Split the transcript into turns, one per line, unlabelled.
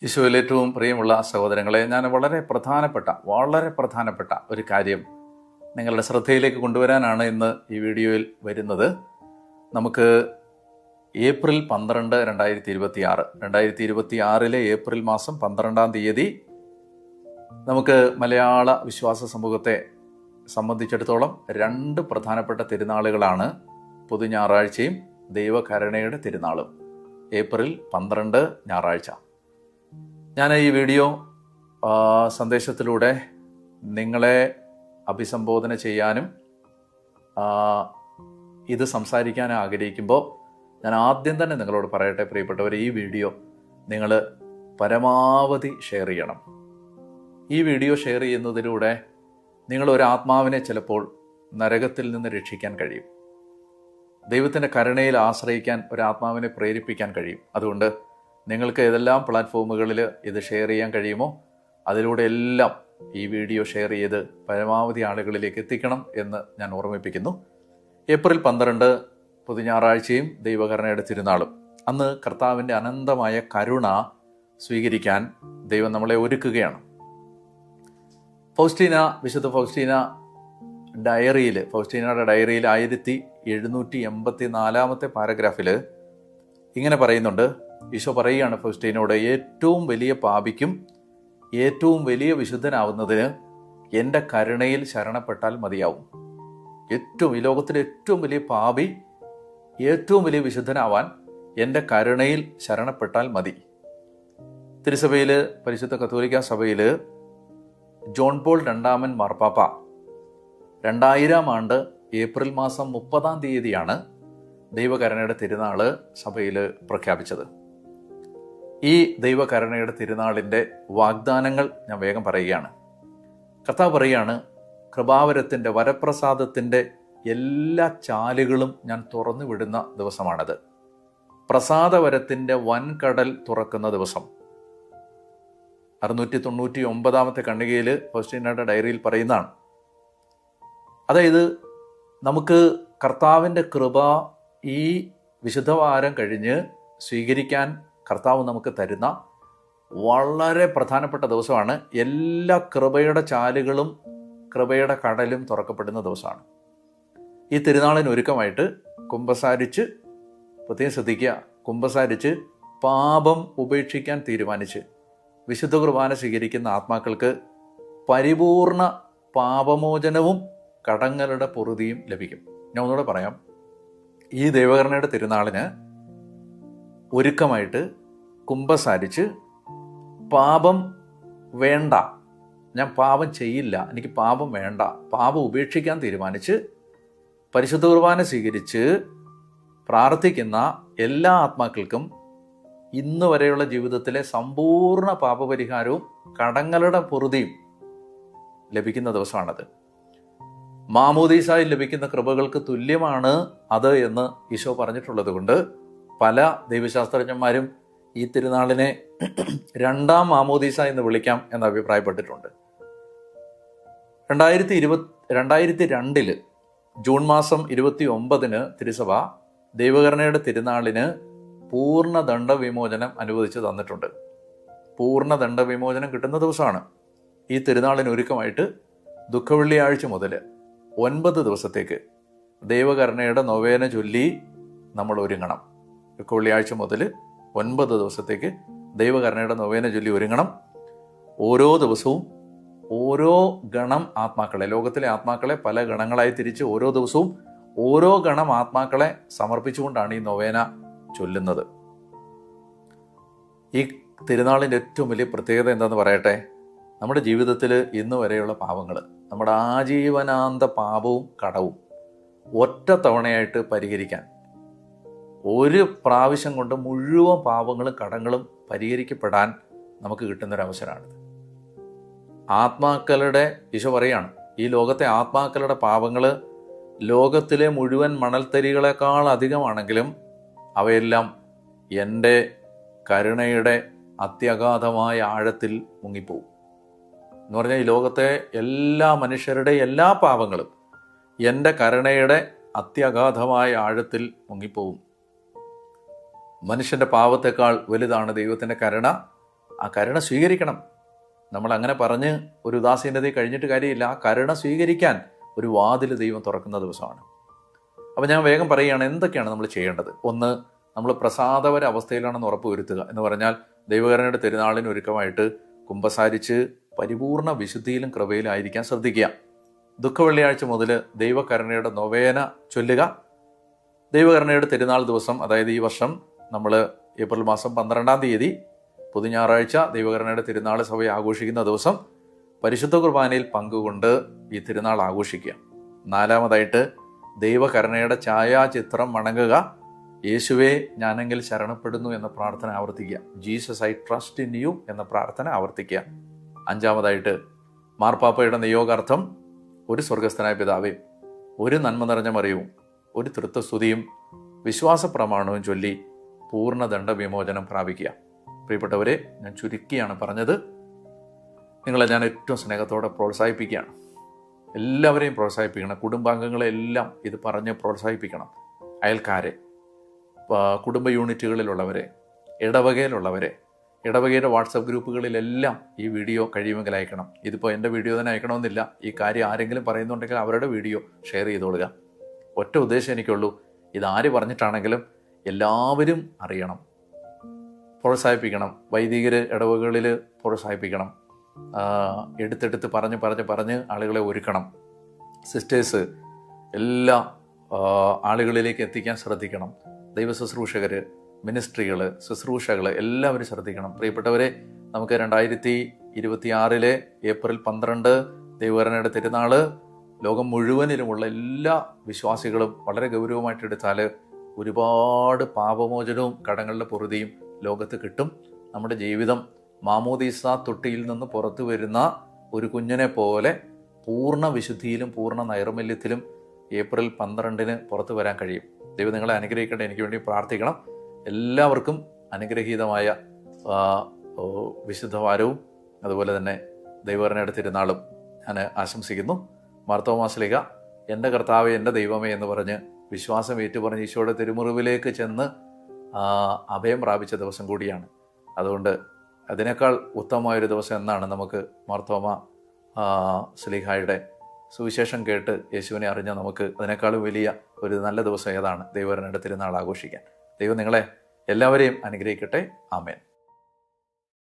ഈശോയിൽ ഏറ്റവും പ്രിയമുള്ള സഹോദരങ്ങളെ, ഞാൻ വളരെ പ്രധാനപ്പെട്ട ഒരു കാര്യം നിങ്ങളുടെ ശ്രദ്ധയിലേക്ക് കൊണ്ടുവരാനാണ് ഇന്ന് ഈ വീഡിയോയിൽ വരുന്നത്. നമുക്ക് ഏപ്രിൽ 12, 2026 ഏപ്രിൽ മാസം 12-ാം തീയതി നമുക്ക് മലയാള വിശ്വാസ സമൂഹത്തെ സംബന്ധിച്ചിടത്തോളം രണ്ട് പ്രധാനപ്പെട്ട തിരുനാളുകളാണ് പൊതു ഞായറാഴ്ചയും ദൈവകരുണയുടെ തിരുനാളും. ഏപ്രിൽ 12 ഞായറാഴ്ച. ഞാൻ ഈ വീഡിയോ സന്ദേശത്തിലൂടെ നിങ്ങളെ അഭിസംബോധന ചെയ്യാനും ഇത് സംസാരിക്കാൻ ആഗ്രഹിക്കുമ്പോൾ ഞാൻ ആദ്യം തന്നെ നിങ്ങളോട് പറയട്ടെ, പ്രിയപ്പെട്ടവർ, ഈ വീഡിയോ നിങ്ങൾ പരമാവധി ഷെയർ ചെയ്യണം. ഈ വീഡിയോ ഷെയർ ചെയ്യുന്നതിലൂടെ നിങ്ങളൊരു ആത്മാവിനെ ചിലപ്പോൾ നരകത്തിൽ നിന്ന് രക്ഷിക്കാൻ കഴിയും. ദൈവത്തിൻ്റെ കരുണയിൽ ആശ്രയിക്കാൻ ഒരു ആത്മാവിനെ പ്രേരിപ്പിക്കാൻ കഴിയും. അതുകൊണ്ട് നിങ്ങൾക്ക് ഏതെല്ലാം പ്ലാറ്റ്ഫോമുകളിൽ ഇത് ഷെയർ ചെയ്യാൻ കഴിയുമോ അതിലൂടെ എല്ലാം ഈ വീഡിയോ ഷെയർ ചെയ്ത് പരമാവധി ആളുകളിലേക്ക് എത്തിക്കണം എന്ന് ഞാൻ ഓർമ്മിപ്പിക്കുന്നു. ഏപ്രിൽ 12 പൊതു ഞായറാഴ്ചയും ദൈവകരുണയുടെ തിരുനാളും. അന്ന് കർത്താവിൻ്റെ അനന്തമായ കരുണ സ്വീകരിക്കാൻ ദൈവം നമ്മളെ ഒരുക്കുകയാണ്. വിശുദ്ധ ഫൗസ്റ്റീനയുടെ ഡയറിയിൽ 1784 പാരഗ്രാഫിൽ ഇങ്ങനെ പറയുന്നുണ്ട്. ഈശോ പറയുകയാണ് ഫൗസ്റ്റീനോട്, ഏറ്റവും വലിയ പാപിക്കും ഏറ്റവും വലിയ വിശുദ്ധനാവുന്നതിന് എൻ്റെ കരുണയിൽ ശരണപ്പെട്ടാൽ മതിയാവും. ഈ ലോകത്തിലെ ഏറ്റവും വലിയ പാപി ഏറ്റവും വലിയ വിശുദ്ധനാവാൻ എൻ്റെ കരുണയിൽ ശരണപ്പെട്ടാൽ മതി. തിരുസഭയിൽ, പരിശുദ്ധ കത്തോലിക്ക സഭയിൽ ജോൺ പോൾ രണ്ടാമൻ മാർപ്പാപ്പ 2000 ആണ്ട് ഏപ്രിൽ മാസം 30-ാം തീയതിയാണ് ദൈവകരുണയുടെ തിരുനാള് സഭയിൽ പ്രഖ്യാപിച്ചത്. ഈ ദൈവകരുണയുടെ തിരുനാളിൻ്റെ വാഗ്ദാനങ്ങൾ ഞാൻ വേഗം പറയുകയാണ്. കർത്താവ് പറയുകയാണ്, കൃപാവരത്തിൻ്റെ, വരപ്രസാദത്തിൻ്റെ എല്ലാ ചാലുകളും ഞാൻ തുറന്നു വിടുന്ന ദിവസമാണത്. പ്രസാദവരത്തിൻ്റെ വൻകടൽ തുറക്കുന്ന ദിവസം. 699-ാമത്തെ ഖണ്ഡികയിൽ ഫൗസ്റ്റീനയുടെ ഡയറിയിൽ പറയുന്നതാണ്. അതായത് നമുക്ക് കർത്താവിൻ്റെ കൃപ ഈ വിശുദ്ധവാരം കഴിഞ്ഞ് സ്വീകരിക്കാൻ കർത്താവ് നമുക്ക് തരുന്ന വളരെ പ്രധാനപ്പെട്ട ദിവസമാണ്. എല്ലാ കൃപയുടെ ചാലുകളും കൃപയുടെ കടലും തുറക്കപ്പെടുന്ന ദിവസമാണ്. ഈ തിരുനാളിന് ഒരുക്കമായിട്ട് പ്രത്യേകം ശ്രദ്ധിക്കുക, കുമ്പസാരിച്ച് പാപം ഉപേക്ഷിക്കാൻ തീരുമാനിച്ച് വിശുദ്ധ കുർബാന സ്വീകരിക്കുന്ന ആത്മാക്കൾക്ക് പരിപൂർണ പാപമോചനവും കടങ്ങളുടെ പൊറുതിയും ലഭിക്കും. ഞാൻ ഒന്നുകൂടെ പറയാം. ഈ ദൈവകരുണയുടെ തിരുനാളിന് ഒരുക്കമായിട്ട് കുമ്പസാരിച്ച് പാപം വേണ്ട, ഞാൻ പാപം ചെയ്യില്ല, എനിക്ക് പാപം വേണ്ട, പാപം ഉപേക്ഷിക്കാൻ തീരുമാനിച്ച് പരിശുദ്ധ കുർബാന സ്വീകരിച്ച് പ്രാർത്ഥിക്കുന്ന എല്ലാ ആത്മാക്കൾക്കും ഇന്ന് വരെയുള്ള ജീവിതത്തിലെ സമ്പൂർണ്ണ പാപപരിഹാരവും കടങ്ങളുടെ പൊറുതിയും ലഭിക്കുന്ന ദിവസമാണത്. മാമോദീസായിൽ ലഭിക്കുന്ന കൃപകൾക്ക് തുല്യമാണ് അത് എന്ന് ഈശോ പറഞ്ഞിട്ടുള്ളത് കൊണ്ട് പല ദൈവശാസ്ത്രജ്ഞന്മാരും ഈ തിരുനാളിനെ 2-ാം മാമോദീസ എന്ന് വിളിക്കാം എന്ന് അഭിപ്രായപ്പെട്ടിട്ടുണ്ട്. 2002 ജൂൺ മാസം 29 തിരുസഭ ദൈവകരുണയുടെ തിരുനാളിന് പൂർണ്ണ ദണ്ഡവിമോചനം അനുവദിച്ച് തന്നിട്ടുണ്ട്. പൂർണ്ണ ദണ്ഡവിമോചനം കിട്ടുന്ന ദിവസമാണ്. ഈ തിരുനാളിന് ഒരുക്കമായിട്ട് ദുഃഖവെള്ളിയാഴ്ച മുതൽ 9 ദിവസത്തേക്ക് ദൈവകരുണയുടെ നൊവേന ചൊല്ലി നമ്മൾ ഒരുങ്ങണം. ദുഃഖവെള്ളിയാഴ്ച മുതൽ 9 ദിവസത്തേക്ക് ദൈവകരുണയുടെ നൊവേന ചൊല്ലി ഒരുങ്ങണം. ഓരോ ദിവസവും ഓരോ ഗണം ആത്മാക്കളെ, ലോകത്തിലെ ആത്മാക്കളെ പല ഗണങ്ങളായി തിരിച്ച് ഓരോ ദിവസവും ഓരോ ഗണം ആത്മാക്കളെ സമർപ്പിച്ചുകൊണ്ടാണ് ഈ നൊവേന ചൊല്ലുന്നത്. ഈ തിരുനാളിൻ്റെ ഏറ്റവും വലിയ പ്രത്യേകത എന്താണെന്ന് പറയട്ടെ. നമ്മുടെ ജീവിതത്തിൽ ഇന്ന് വരെയുള്ള പാപങ്ങൾ, നമ്മുടെ ആജീവനാന്ത പാപവും കടവും ഒറ്റ തവണയായിട്ട് പരിഹരിക്കാൻ, ഒരു പ്രാവശ്യം കൊണ്ട് മുഴുവൻ പാപങ്ങളും കടങ്ങളും പരിഹരിക്കപ്പെടാൻ നമുക്ക് കിട്ടുന്നൊരവസരമാണിത്. ആത്മാക്കളുടെ, ഈശോ പറയാണ്, ഈ ലോകത്തെ ആത്മാക്കളുടെ പാപങ്ങൾ ലോകത്തിലെ മുഴുവൻ മണൽത്തരികളെക്കാൾ അധികമാണെങ്കിലും അവയെല്ലാം എൻ്റെ കരുണയുടെ അത്യഗാധമായ ആഴത്തിൽ മുങ്ങിപ്പോവും എന്ന് പറഞ്ഞാൽ, ഈ ലോകത്തെ എല്ലാ മനുഷ്യരുടെ എല്ലാ പാപങ്ങളും എൻ്റെ കരുണയുടെ അത്യഗാധമായ ആഴത്തിൽ മുങ്ങിപ്പോവും. മനുഷ്യൻ്റെ പാപത്തെക്കാൾ വലുതാണ് ദൈവത്തിൻ്റെ കരുണ. ആ കരുണ സ്വീകരിക്കണം. നമ്മൾ അങ്ങനെ പറഞ്ഞ് ഒരു ഉദാസീനതയെ കഴിഞ്ഞിട്ട് കാര്യമില്ല. ആ കരുണ സ്വീകരിക്കാൻ ഒരു വാതിൽ ദൈവം തുറക്കുന്ന ദിവസമാണ്. അപ്പോൾ ഞാൻ വേഗം പറയുകയാണ് എന്തൊക്കെയാണ് നമ്മൾ ചെയ്യേണ്ടത്. ഒന്ന്, നമ്മൾ പ്രസാദപര അവസ്ഥയിലാണെന്ന് ഉറപ്പ് വരുത്തുക. എന്ന് പറഞ്ഞാൽ ദൈവകരുണയുടെ തിരുനാളിന് ഒരുക്കമായിട്ട് കുമ്പസാരിച്ച് പരിപൂർണ വിശുദ്ധിയിലും കൃപയിലും ആയിരിക്കാൻ ശ്രദ്ധിക്കുക. ദുഃഖവെള്ളിയാഴ്ച മുതൽ ദൈവകരുണയുടെ നൊവേന ചൊല്ലുക. ദൈവകരുണയുടെ തിരുനാൾ ദിവസം, അതായത് ഈ വർഷം നമ്മൾ ഏപ്രിൽ മാസം 12-ാം തീയതി പൊതു ഞായറാഴ്ച ദൈവകരുണയുടെ തിരുനാൾ സഭ ആഘോഷിക്കുന്ന ദിവസം പരിശുദ്ധ കുർബാനയിൽ പങ്കുകൊണ്ട് ഈ തിരുനാൾ ആഘോഷിക്കുക. 4-മതായിട്ട് ദൈവകരുണയുടെ ഛായാചിത്രം വണങ്ങുക. യേശുവേ ഞാനെങ്കിൽ ശരണപ്പെടുന്നു എന്ന പ്രാർത്ഥന ആവർത്തിക്കുക. Jesus I trust in you എന്ന പ്രാർത്ഥന ആവർത്തിക്കുക. 5-മതായിട്ട് മാർപ്പാപ്പയുടെ നിയോഗാർത്ഥം ഒരു സ്വർഗസ്ഥനായ പിതാവേ, ഒരു നന്മ നിറഞ്ഞ മറിയവും, ഒരു തൃത്വസ്തുതിയും വിശ്വാസ പ്രമാണവും ചൊല്ലി പൂർണ്ണദണ്ഡ വിമോചനം പ്രാപിക്കുക. പ്രിയപ്പെട്ടവരെ, ഞാൻ ചുരുക്കിയാണ് പറഞ്ഞത്. നിങ്ങളെ ഞാൻ ഏറ്റവും സ്നേഹത്തോടെ പ്രോത്സാഹിപ്പിക്കുകയാണ്. എല്ലാവരെയും പ്രോത്സാഹിപ്പിക്കണം. കുടുംബാംഗങ്ങളെല്ലാം ഇത് പറഞ്ഞ് പ്രോത്സാഹിപ്പിക്കണം. അയൽക്കാരെ, കുടുംബ യൂണിറ്റുകളിലുള്ളവരെ, ഇടവകയിലുള്ളവരെ, ഇടവകയുടെ വാട്സപ്പ് ഗ്രൂപ്പുകളിലെല്ലാം ഈ വീഡിയോ കഴിയുമെങ്കിൽ അയക്കണം. ഇതിപ്പോൾ എൻ്റെ വീഡിയോ തന്നെ അയക്കണമെന്നില്ല. ഈ കാര്യം ആരെങ്കിലും പറയുന്നുണ്ടെങ്കിൽ അവരുടെ വീഡിയോ ഷെയർ ചെയ്തോളുക. ഒറ്റ ഉദ്ദേശം എനിക്കുള്ളൂ, ഇതാര് പറഞ്ഞിട്ടാണെങ്കിലും എല്ലാവരും അറിയണം. പ്രോത്സാഹിപ്പിക്കണം. വൈദികർ ഇടവകളിൽ പ്രോത്സാഹിപ്പിക്കണം. എടുത്തെടുത്ത് പറഞ്ഞ് ആളുകളെ ഒരുക്കണം. സിസ്റ്റേഴ്സ് എല്ലാ ആളുകളിലേക്ക് എത്തിക്കാൻ ശ്രദ്ധിക്കണം. ദൈവ ശുശ്രൂഷകർ, മിനിസ്ട്രികൾ, ശുശ്രൂഷകൾ എല്ലാവരും ശ്രദ്ധിക്കണം. പ്രിയപ്പെട്ടവരെ, നമുക്ക് 2026 ഏപ്രിൽ 12 ദൈവകരുണയുടെ തിരുനാള് ലോകം മുഴുവനിലുമുള്ള എല്ലാ വിശ്വാസികളും വളരെ ഗൗരവമായിട്ട് എടുത്താൽ ഒരുപാട് പാപമോചനവും കടങ്ങളുടെ പൊറുതിയും ലോകത്ത് കിട്ടും. നമ്മുടെ ജീവിതം മാമോദീസ തൊട്ടിയിൽ നിന്ന് പുറത്തു വരുന്ന ഒരു കുഞ്ഞിനെ പോലെ പൂർണ്ണ വിശുദ്ധിയിലും പൂർണ്ണ നൈർമല്യത്തിലും ഏപ്രിൽ 12 പുറത്തു വരാൻ കഴിയും. ദൈവം നിങ്ങളെ അനുഗ്രഹിക്കട്ടെ. എനിക്ക് വേണ്ടി പ്രാർത്ഥിക്കണം. എല്ലാവർക്കും അനുഗ്രഹീതമായ വിശുദ്ധവാരവും അതുപോലെ തന്നെ ദൈവകരുണയുടെ തിരുനാളും ഞാൻ ആശംസിക്കുന്നു. മാർത്തോമാ ശ്ലീഹ എൻ്റെ കർത്താവേ, എൻ്റെ ദൈവമേ എന്ന് പറഞ്ഞ് വിശ്വാസം ഏറ്റുപറഞ്ഞ് ഈശോയുടെ തിരുമുറിവിലേക്ക് ചെന്ന് അഭയം പ്രാപിച്ച ദിവസം കൂടിയാണ്. അതുകൊണ്ട് അതിനേക്കാൾ ഉത്തമമായൊരു ദിവസം എന്നാണ് നമുക്ക് മാർത്തോമാ ശ്ലീഹായുടെ സുവിശേഷം കേട്ട് യേശുവിനെ അറിഞ്ഞ നമുക്ക് അതിനേക്കാളും വലിയ ഒരു നല്ല ദിവസം ഏതാണ്? ദൈവകരുണയുടെ തിരുനാൾ ആഘോഷിക്കാൻ. ദൈവം നിങ്ങളെ എല്ലാവരെയും അനുഗ്രഹിക്കട്ടെ. ആമേൻ.